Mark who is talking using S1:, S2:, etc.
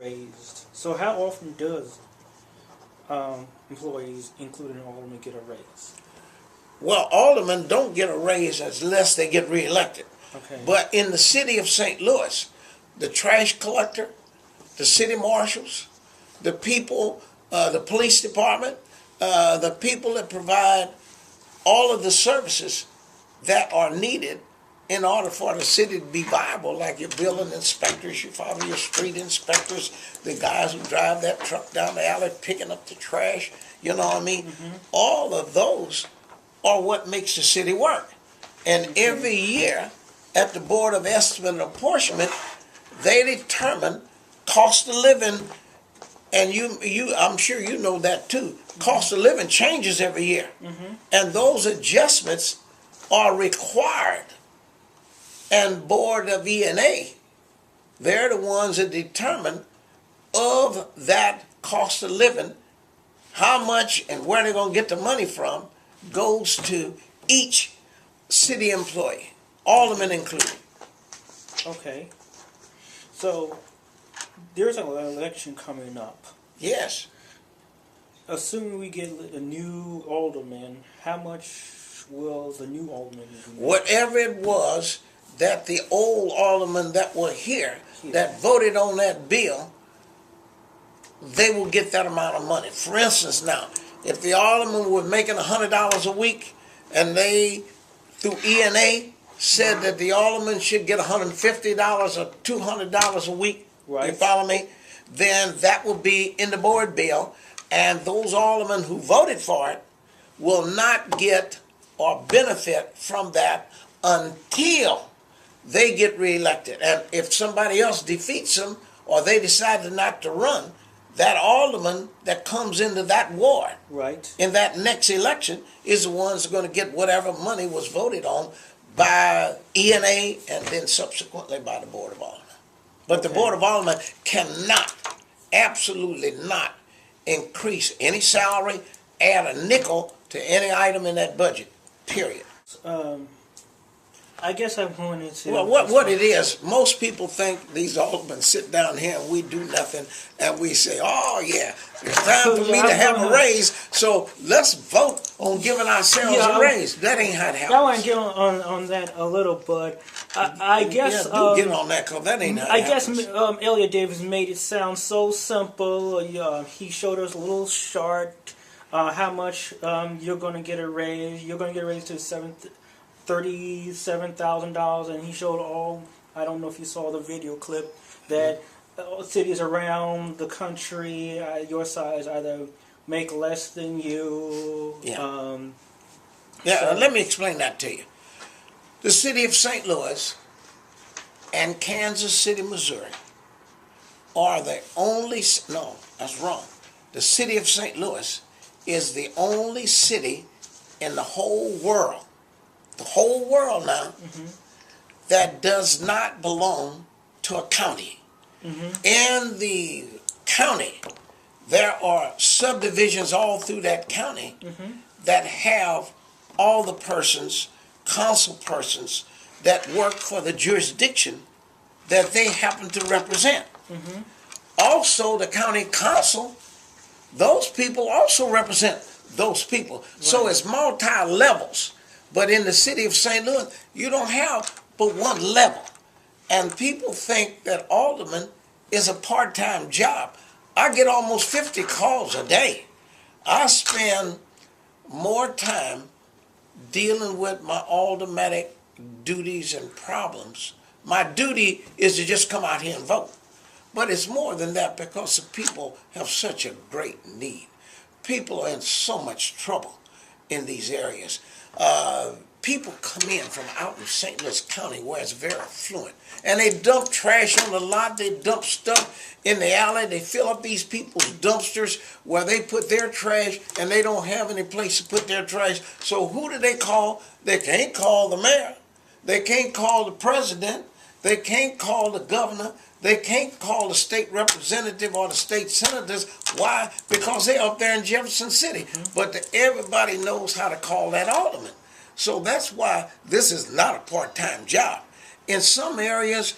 S1: raised. So how often does employees, including aldermen, get a raise?
S2: Well, aldermen don't get a raise unless they get reelected.
S1: Okay.
S2: But in the city of St. Louis, the trash collector, the city marshals, the people, the police department, the people that provide all of the services that are needed in order for the city to be viable, like your building inspectors, you follow your street inspectors, the guys who drive that truck down the alley picking up the trash, you know what I mean? Mm-hmm. All of those are what makes the city work. And every year at the Board of Estimate and Apportionment, they determine cost of living, and you I'm sure you know that too. Cost of living changes every year. Mm-hmm. And those adjustments are required. And Board of E&A, they're the ones that determine of that cost of living, how much and where they're going to get the money from goes to each city employee, aldermen included.
S1: Okay. So there's an election coming up.
S2: Yes.
S1: Assuming we get a new alderman, how much will the new alderman be?
S2: Whatever it was that the old aldermen that were here that voted on that bill, they will get that amount of money. For instance, now, if the aldermen were making $100 a week and they, through E&A, said that the aldermen should get $150 or $200 a week, right. You follow me? Then that will be in the board bill, and those aldermen who voted for it will not get or benefit from that until they get reelected. And if somebody else defeats them or they decide not to run, that alderman that comes into that ward right. in that next election is the ones going to get whatever money was voted on by E&A and then subsequently by the Board of Aldermen. But okay. The Board of Aldermen cannot, absolutely not, increase any salary, add a nickel to any item in that budget, period.
S1: I guess I'm going into...
S2: Well, what it is, most people think these aldermen sit down here and we do nothing, and we say, oh, yeah, it's time for me to have a raise, so let's vote on giving ourselves a raise. That ain't how it happens.
S1: I want to get on that a little, but I guess...
S2: Yeah, do get on that, because that ain't how it happens.
S1: I guess Elliot Davis made it sound so simple. He showed us a little chart, how much you're going to get a raise. You're going to get a raise to $37,000, and he showed all, I don't know if you saw the video clip, that cities around the country, your size, either make less than you.
S2: Yeah. Let me explain that to you. The city of St. Louis and Kansas City, Missouri are the only, no, that's wrong. The city of St. Louis is the only city in the whole world now, mm-hmm. that does not belong to a county. Mm-hmm. In the county, there are subdivisions all through that county mm-hmm. that have all the persons, council persons, that work for the jurisdiction that they happen to represent. Mm-hmm. Also, the county council, those people also represent those people. Right. So it's multi-levels. But in the city of St. Louis, you don't have but one level. And people think that alderman is a part-time job. I get almost 50 calls a day. I spend more time dealing with my aldermanic duties and problems. My duty is to just come out here and vote. But it's more than that, because the people have such a great need. People are in so much trouble in these areas. People come in from out in St. Louis County where it's very affluent, and they dump trash on the lot, they dump stuff in the alley, they fill up these people's dumpsters where they put their trash, and they don't have any place to put their trash. So who do they call? They can't call the mayor, they can't call the president, they can't call the governor, they can't call the state representative or the state senators. Why? Because they're up there in Jefferson City. Mm-hmm. But everybody knows how to call that alderman. So that's why this is not a part-time job. In some areas,